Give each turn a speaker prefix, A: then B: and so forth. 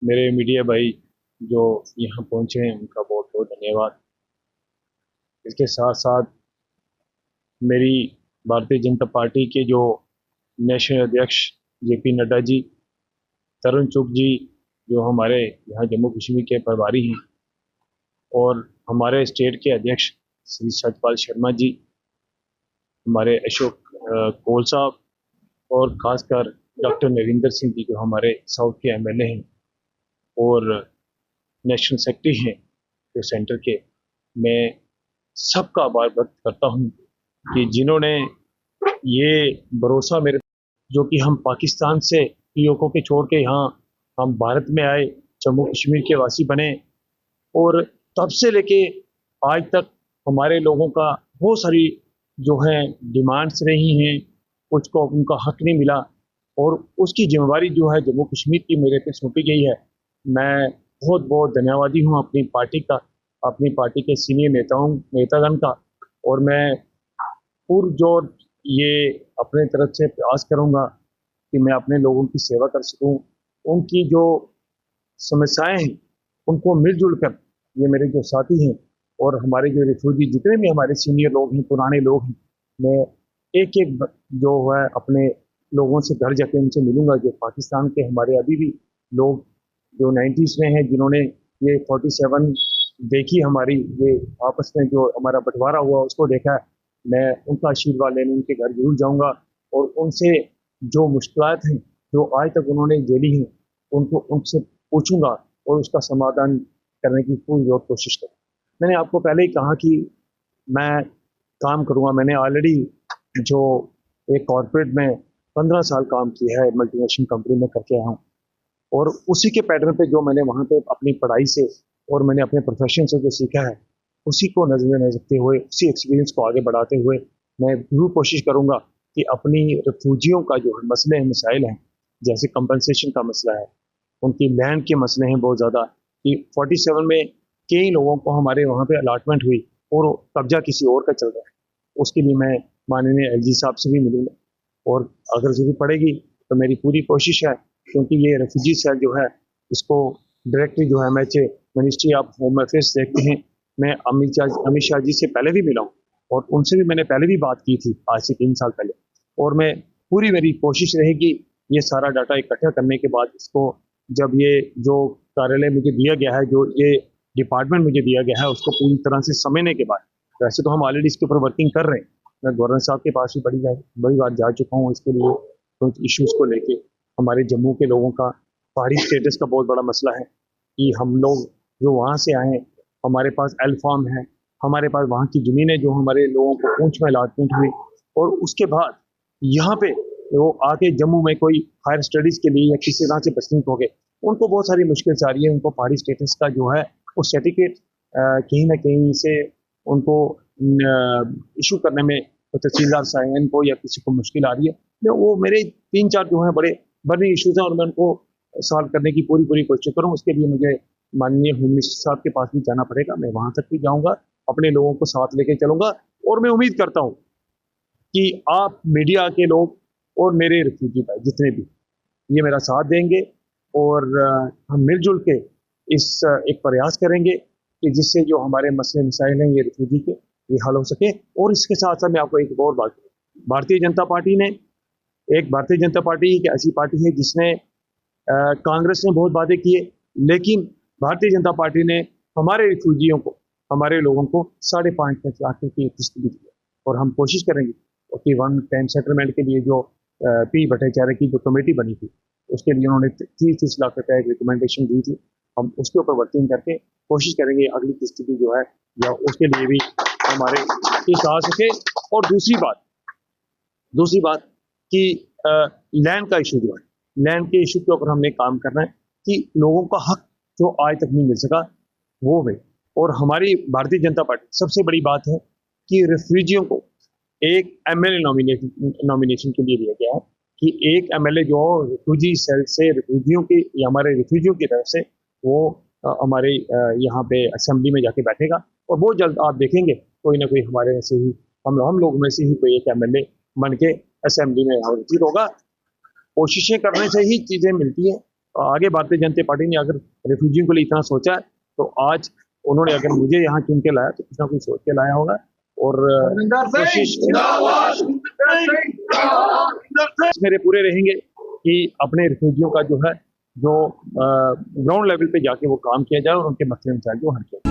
A: मेरे मीडिया भाई जो यहाँ पहुँचे हैं उनका बहुत बहुत धन्यवाद। इसके साथ साथ मेरी भारतीय जनता पार्टी के जो नेशनल अध्यक्ष जेपी नड्डा जी, तरुण चुग जी जो हमारे यहाँ जम्मू कश्मीर के प्रभारी हैं, और हमारे स्टेट के अध्यक्ष श्री सतपाल शर्मा जी, हमारे अशोक कोल साहब, और खासकर डॉक्टर नरेंद्र सिंह जी जो हमारे साउथ के एमएलए हैं और नेशनल सेक्रेटरी हैं जो सेंटर के। मैं सबका आभार व्यक्त करता हूं कि जिन्होंने ये भरोसा मेरे, जो कि हम पाकिस्तान से पीओके के छोड़ के यहाँ हम भारत में आए, जम्मू कश्मीर के वासी बने, और तब से लेके आज तक हमारे लोगों का बहुत सारी जो है डिमांड्स रही हैं, कुछ को उनका हक नहीं मिला, और उसकी जिम्मेवारी जो है जम्मू कश्मीर की मेरे पे सौंपी गई है। मैं बहुत बहुत धन्यवादी हूँ अपनी पार्टी का, अपनी पार्टी के सीनियर नेतागण का, और मैं पुरजोर ये अपने तरफ से प्रयास करूँगा कि मैं अपने लोगों की सेवा कर सकूँ, उनकी जो समस्याएं हैं उनको मिलजुल कर, ये मेरे जो साथी हैं और हमारे जो रिफ्यूजी जितने भी हमारे सीनियर लोग हैं, पुराने लोग हैं, मैं एक एक जो है अपने लोगों से घर जाके उनसे मिलूंगा, जो पाकिस्तान के हमारे अभी भी लोग जो 90s में हैं, जिन्होंने ये 47 देखी हमारी, ये आपस में जो हमारा बंटवारा हुआ उसको देखा है। मैं उनका आशीर्वाद लेने उनके घर जरूर जाऊंगा और उनसे जो मुश्किलात हैं जो आज तक उन्होंने झेली हैं उनको उनसे पूछूंगा और उसका समाधान करने की पूरी और कोशिश करूँ। मैंने आपको पहले ही कहा कि मैं काम करूंगा। मैंने ऑलरेडी जो एक कॉर्पोरेट में 15 साल काम किया है, मल्टीनेशनल कंपनी में करके आया हूँ, और उसी के पैटर्न पे जो मैंने वहाँ पे अपनी पढ़ाई से और मैंने अपने प्रोफेशन से जो सीखा है, उसी को नजर में रखते हुए, उसी एक्सपीरियंस को आगे बढ़ाते हुए मैं जरूर कोशिश करूंगा कि अपनी रिफ्यूजियों का जो मसले हैं, मसाइल हैं, जैसे कंपनसेशन का मसला है, उनकी लैंड के मसले हैं बहुत ज़्यादा, कि 47 में कई लोगों को हमारे वहाँ पे अलाटमेंट हुई और कब्जा किसी और का चल रहा है। उसके लिए मैं माननीय एलजी साहब से भी मिलूंगा, और अगर जरूरत पड़ेगी तो मेरी पूरी कोशिश है, क्योंकि ये रेफ्यूजी सेल जो है इसको डायरेक्टली जो है MHA ministry of home affairs देखते हैं। मैं अमित शाह जी से पहले भी मिला हूँ और उनसे भी मैंने पहले भी बात की थी आज से 3 साल पहले, और मैं पूरी मेरी कोशिश रहेगी ये सारा डाटा इकट्ठा करने के बाद इसको, जब ये जो कार्यालय मुझे दिया गया है, जो ये डिपार्टमेंट मुझे दिया गया है, उसको पूरी तरह से समझने के बाद, वैसे तो हम ऑलरेडी इसके ऊपर वर्किंग कर रहे हैं, मैं गवर्नर साहब के पास भी बड़ी बार जा चुका हूँ इसके लिए, कुछ इश्यूज को लेके। हमारे जम्मू के लोगों का पहाड़ी स्टेटस का बहुत बड़ा मसला है कि हम लोग जो वहाँ से आए हैं, हमारे पास एल फार्म है, हमारे पास वहाँ की ज़मीनें जो हमारे लोगों को पूंछ में अलाटमेंट हुई, और उसके बाद यहाँ पे वो आके जम्मू में कोई हायर स्टडीज़ के लिए या किसी तरह से बसनीक हो गए, उनको बहुत सारी मुश्किल आ रही है। उनको पहाड़ी स्टेटस का जो है वो सर्टिफिकेट कहीं ना कहीं से उनको इशू करने में तो तहसीलदार साहब को या किसी को मुश्किल आ रही है। तो वो मेरे 3-4 जो हैं बड़े बड़े इशूज हैं, और मैं उनको सॉल्व करने की पूरी पूरी कोशिश करूँ। उसके लिए मुझे माननीय होम मिनिस्टर साहब के पास भी जाना पड़ेगा, मैं वहां तक भी जाऊंगा, अपने लोगों को साथ लेके चलूंगा, और मैं उम्मीद करता हूँ कि आप मीडिया के लोग और मेरे रिफ्यूजी भाई जितने भी ये मेरा साथ देंगे, और हम मिलजुल के इस एक प्रयास करेंगे कि जिससे जो हमारे मसले मसाइल हैं ये रिफ्यूजी के, ये हल हो सके। और इसके साथ साथ मैं आपको एक और बात, भारतीय जनता पार्टी ने, एक भारतीय जनता पार्टी एक ऐसी पार्टी है जिसने कांग्रेस ने बहुत वादे किए, लेकिन भारतीय जनता पार्टी ने हमारे रिफ्यूजियों को, हमारे लोगों को 5.5 लाख की किस्त भी दी, और हम कोशिश करेंगे कि 1 टाइम सेटलमेंट के लिए जो पी भट्टाचार्य की जो कमेटी बनी थी, उसके लिए उन्होंने 30 लाख रुपए एक रिकमेंडेशन दी थी, हम उसके ऊपर वर्किंग करके कोशिश करेंगे अगली किस्त भी जो है या उसके लिए भी हमारे किस्त आ सके। और दूसरी बात कि लैंड का इशू जो है, लैंड के इशू के ऊपर हमने काम करना है कि लोगों का हक जो आज तक नहीं मिल सका वो है। और हमारी भारतीय जनता पार्टी सबसे बड़ी बात है कि रेफ्यूजियों को एक एमएलए नॉमिनेशन के लिए दिया गया है कि एक एमएलए जो रिफ्यूजी सेल से रिफ्यूजियों की या हमारे रिफ्यूजियों की तरफ से वो हमारे यहाँ पे असेंबली में जाके बैठेगा, और बहुत जल्द आप देखेंगे कोई ना कोई हमारे में से ही, हम लोग में से ही कोई एक एमएलए बन के असेंबली में हाजिर होगा। कोशिशें करने से ही चीज़ें मिलती हैं, आगे भारतीय जनता पार्टी ने अगर रिफ्यूजियों के लिए इतना सोचा है तो आज उन्होंने अगर मुझे यहाँ चुन के लाया तो कुछ ना कुछ सोच के लाया होगा। और कोशिश मेरे पूरे रहेंगे कि अपने रिफ्यूजियों का जो है जो ग्राउंड लेवल पे जाके वो काम किया जाए और उनके मसले मसाइल को हल किया जाए।